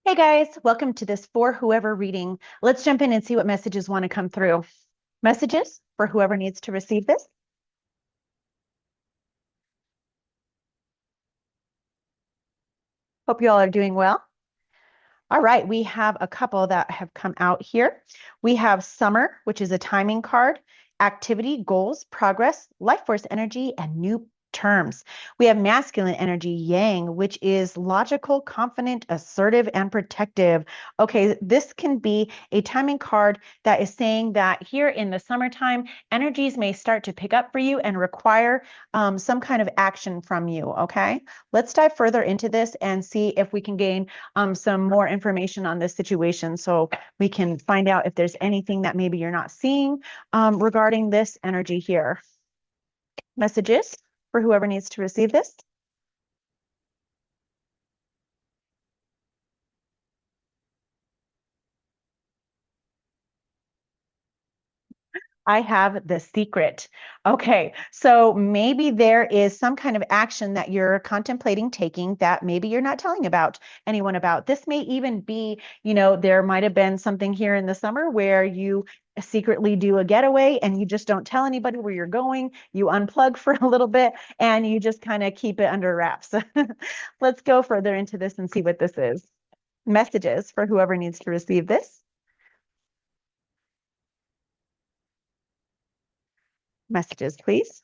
Hey guys, welcome to this For Whoever reading. Let's jump in and see what messages want to come through. Messages for whoever needs to receive this. Hope you all are doing well. All right, we have a couple that have come out here. We have Summer, which is a timing card, activity, goals, progress, life force energy, and new terms. We have masculine energy, Yang, which is logical, confident, assertive, and protective. Okay, this can be a timing card that is saying that here in the summertime, energies may start to pick up for you and require some kind of action from you. Okay, let's dive further into this and see if we can gain some more information on this situation so we can find out if there's anything that maybe you're not seeing regarding this energy here. Messages for whoever needs to receive this. I have the secret. Okay, so maybe there is some kind of action that you're contemplating taking that maybe you're not telling about anyone about. This may even be, there might have been something here in the summer where you secretly do a getaway and you just don't tell anybody where you're going. You unplug for a little bit and you just kind of keep it under wraps. Let's go further into this and see what this is. Messages for whoever needs to receive this. Messages, please.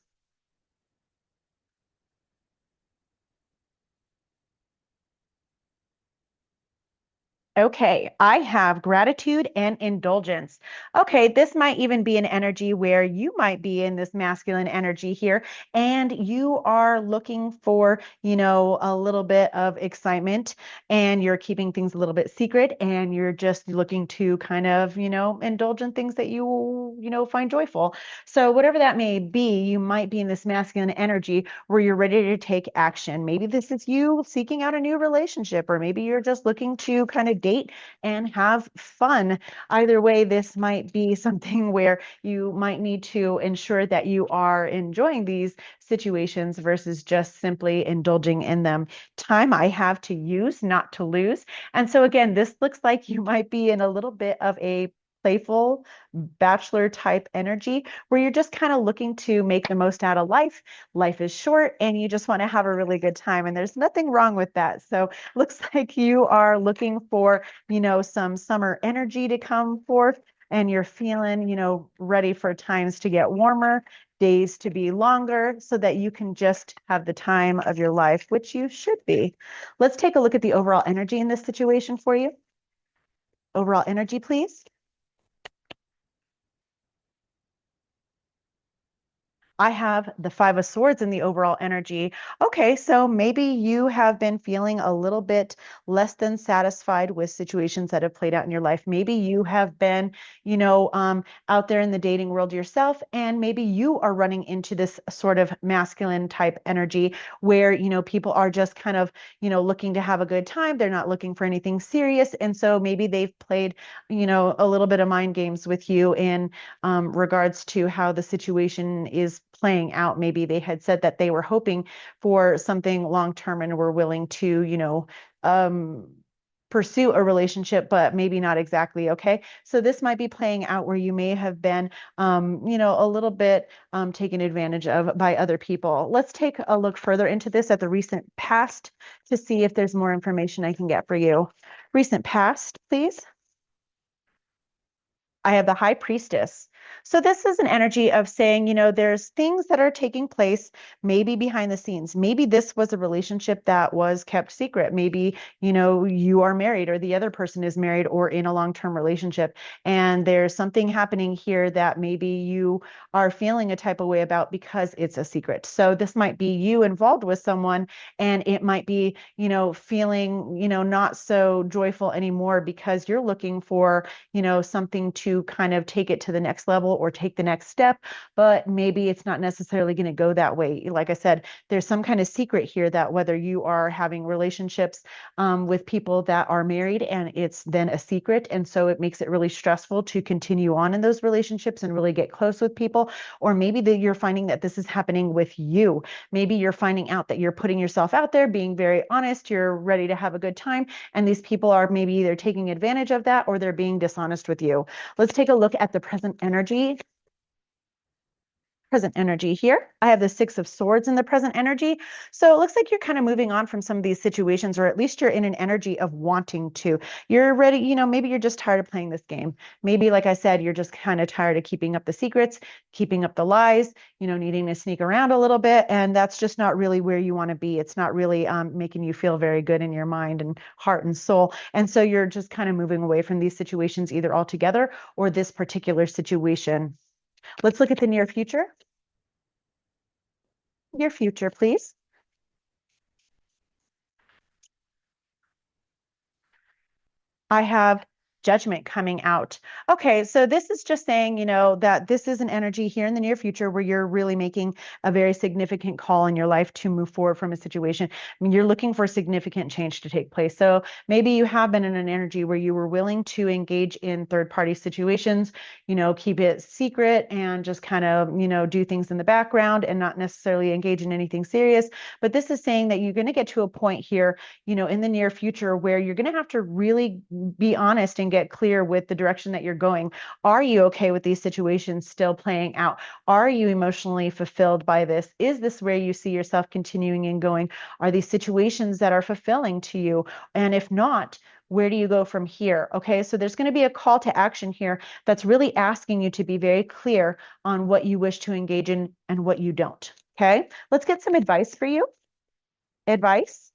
Okay, I have gratitude and indulgence. Okay, this might even be an energy where you might be in this masculine energy here and you are looking for, a little bit of excitement and you're keeping things a little bit secret and you're just looking to kind of, indulge in things that you find joyful. So, whatever that may be, you might be in this masculine energy where you're ready to take action. Maybe this is you seeking out a new relationship, or maybe you're just looking to kind of date and have fun. Either way, this might be something where you might need to ensure that you are enjoying these situations versus just simply indulging in them. Time I have to use, not to lose. And so, again, this looks like you might be in a little bit of a playful bachelor type energy where you're just kind of looking to make the most out of life. Life is short and you just want to have a really good time. And there's nothing wrong with that. So looks like you are looking for, some summer energy to come forth and you're feeling, ready for times to get warmer, days to be longer so that you can just have the time of your life, which you should be. Let's take a look at the overall energy in this situation for you. Overall energy, please. I have the Five of Swords in the overall energy. Okay, so maybe you have been feeling a little bit less than satisfied with situations that have played out in your life. Maybe you have been, out there in the dating world yourself, and maybe you are running into this sort of masculine type energy where, people are just kind of, looking to have a good time. They're not looking for anything serious. And so maybe they've played, a little bit of mind games with you in regards to how the situation is playing out. Maybe they had said that they were hoping for something long term and were willing to, pursue a relationship, but maybe not exactly. Okay. So this might be playing out where you may have been, a little bit taken advantage of by other people. Let's take a look further into this at the recent past to see if there's more information I can get for you. Recent past, please. I have the high priestess. So this is an energy of saying, there's things that are taking place maybe behind the scenes. Maybe this was a relationship that was kept secret. Maybe, you are married or the other person is married or in a long-term relationship. And there's something happening here that maybe you are feeling a type of way about because it's a secret. So this might be you involved with someone and it might be, feeling, not so joyful anymore because you're looking for, something to kind of take it to the next level level or take the next step, but maybe it's not necessarily going to go that way. Like I said, there's some kind of secret here that whether you are having relationships with people that are married and it's then a secret, and so it makes it really stressful to continue on in those relationships and really get close with people, or maybe that you're finding that this is happening with you. Maybe you're finding out that you're putting yourself out there, being very honest, you're ready to have a good time, and these people are maybe either taking advantage of that or they're being dishonest with you. Let's take a look at the present energy here. I have the Six of Swords in the present energy. So it looks like you're kind of moving on from some of these situations, or at least you're in an energy of wanting to. You're ready, maybe you're just tired of playing this game. Maybe, like I said, you're just kind of tired of keeping up the secrets, keeping up the lies, needing to sneak around a little bit. And that's just not really where you want to be. It's not really making you feel very good in your mind and heart and soul. And so you're just kind of moving away from these situations either altogether or this particular situation. Let's look at the near future. Near future, please. I have judgment coming out. Okay, so this is just saying, that this is an energy here in the near future where you're really making a very significant call in your life to move forward from a situation. I mean, you're looking for significant change to take place. So maybe you have been in an energy where you were willing to engage in third-party situations, keep it secret and just kind of, do things in the background and not necessarily engage in anything serious. But this is saying that you're going to get to a point here, in the near future where you're going to have to really be honest and get clear with the direction that you're going. Are you okay with these situations still playing out? Are you emotionally fulfilled by this? Is this where you see yourself continuing and going? Are these situations that are fulfilling to you? And if not, where do you go from here? Okay, so there's going to be a call to action here that's really asking you to be very clear on what you wish to engage in and what you don't. Okay, let's get some advice for you. Advice.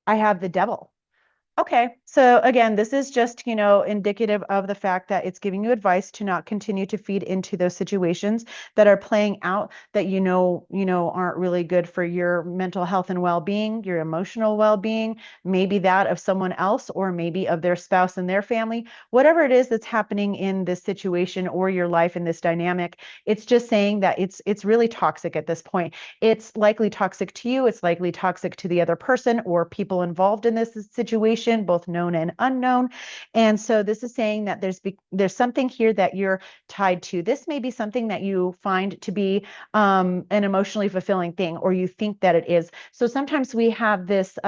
I have the devil. Okay, so again, this is just, indicative of the fact that it's giving you advice to not continue to feed into those situations that are playing out that aren't really good for your mental health and well-being, your emotional well-being, maybe that of someone else or maybe of their spouse and their family, whatever it is that's happening in this situation or your life in this dynamic. It's just saying that it's really toxic at this point. It's likely toxic to you, it's likely toxic to the other person or people involved in this situation, both known and unknown. And so this is saying that there's something here that you're tied to. This may be something that you find to be an emotionally fulfilling thing, or you think that it is. So sometimes we have this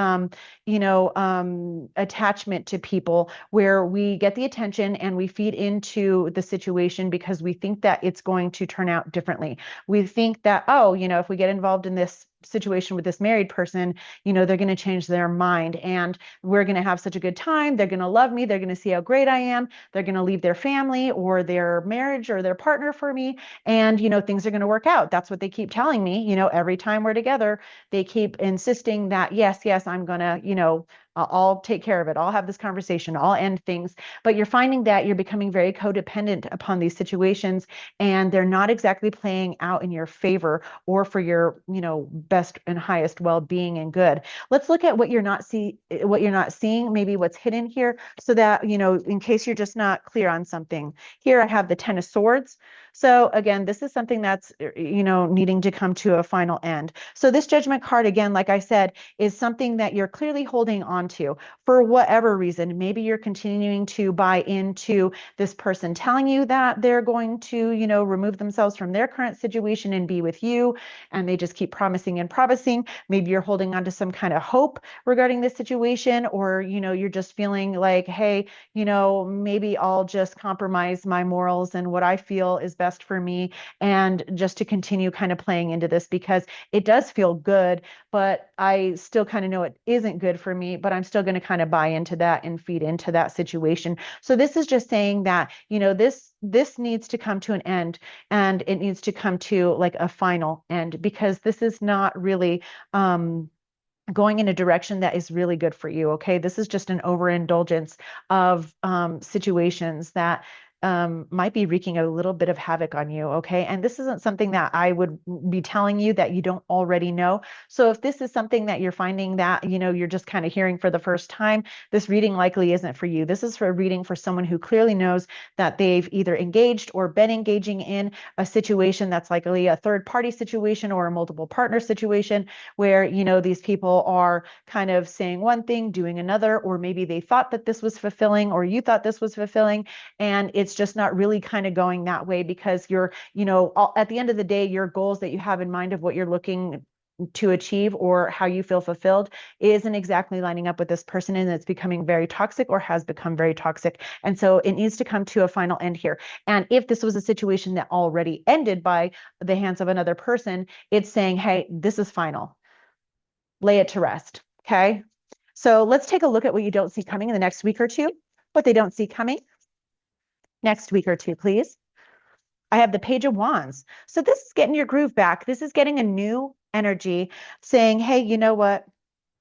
attachment to people where we get the attention and we feed into the situation because we think that it's going to turn out differently. We think that, oh, if we get involved in this situation with this married person, they're going to change their mind and we're going to have such a good time. They're going to love me. They're going to see how great I am. They're going to leave their family or their marriage or their partner for me. And, things are going to work out. That's what they keep telling me. Every time we're together, they keep insisting that, yes, yes, I'm going to, I'll take care of it. I'll have this conversation. I'll end things. But you're finding that you're becoming very codependent upon these situations and they're not exactly playing out in your favor or for your, best and highest well-being and good. Let's look at what you're not seeing, maybe what's hidden here so that, in case you're just not clear on something. Here I have the Ten of Swords. So again, this is something that's, needing to come to a final end. So this Judgment card, again, like I said, is something that you're clearly holding on to for whatever reason. Maybe you're continuing to buy into this person telling you that they're going to, remove themselves from their current situation and be with you. And they just keep promising and promising. Maybe you're holding on to some kind of hope regarding this situation, or, you're just feeling like, hey, maybe I'll just compromise my morals and what I feel is best for me. And just to continue kind of playing into this because it does feel good, but I still kind of know it isn't good for me, but I'm still going to kind of buy into that and feed into that situation. So this is just saying that, this needs to come to an end and it needs to come to like a final end because this is not really going in a direction that is really good for you. Okay. This is just an overindulgence of situations that might be wreaking a little bit of havoc on you. Okay. And this isn't something that I would be telling you that you don't already know. So if this is something that you're finding that, you're just kind of hearing for the first time, this reading likely isn't for you. This is for a reading for someone who clearly knows that they've either engaged or been engaging in a situation that's likely a third party situation or a multiple partner situation where, these people are kind of saying one thing, doing another, or maybe they thought that this was fulfilling or you thought this was fulfilling. And it's just not really kind of going that way because at the end of the day, your goals that you have in mind of what you're looking to achieve or how you feel fulfilled isn't exactly lining up with this person, and it's becoming very toxic or has become very toxic. And so it needs to come to a final end here. And if this was a situation that already ended by the hands of another person, it's saying, hey, this is final. Lay it to rest. Okay. So let's take a look at what you don't see coming in the next week or two, what they don't see coming next week or two, please. I have the Page of Wands. So this is getting your groove back. This is getting a new energy saying, hey, you know what?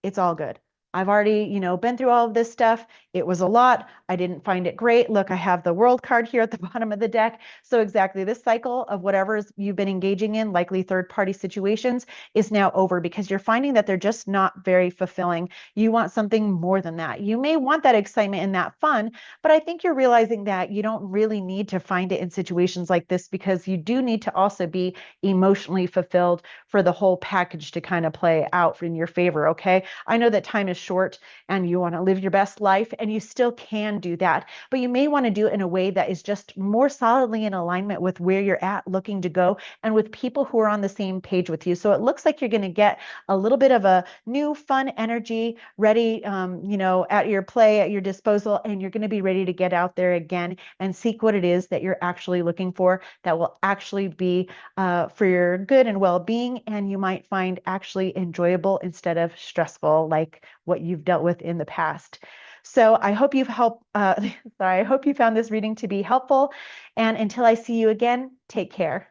It's all good. I've already, been through all of this stuff. It was a lot. I didn't find it great. Look, I have the World card here at the bottom of the deck. So exactly this cycle of whatever you've been engaging in, likely third-party situations, is now over because you're finding that they're just not very fulfilling. You want something more than that. You may want that excitement and that fun, but I think you're realizing that you don't really need to find it in situations like this because you do need to also be emotionally fulfilled for the whole package to kind of play out in your favor, okay? I know that time is short and you want to live your best life, and you still can do that, but you may want to do it in a way that is just more solidly in alignment with where you're at looking to go and with people who are on the same page with you. So it looks like you're going to get a little bit of a new fun energy ready, at your play, at your disposal, and you're going to be ready to get out there again and seek what it is that you're actually looking for that will actually be for your good and well-being, and you might find actually enjoyable instead of stressful like what you've dealt with in the past. So I hope you've helped. Sorry, I hope you found this reading to be helpful. And until I see you again, take care.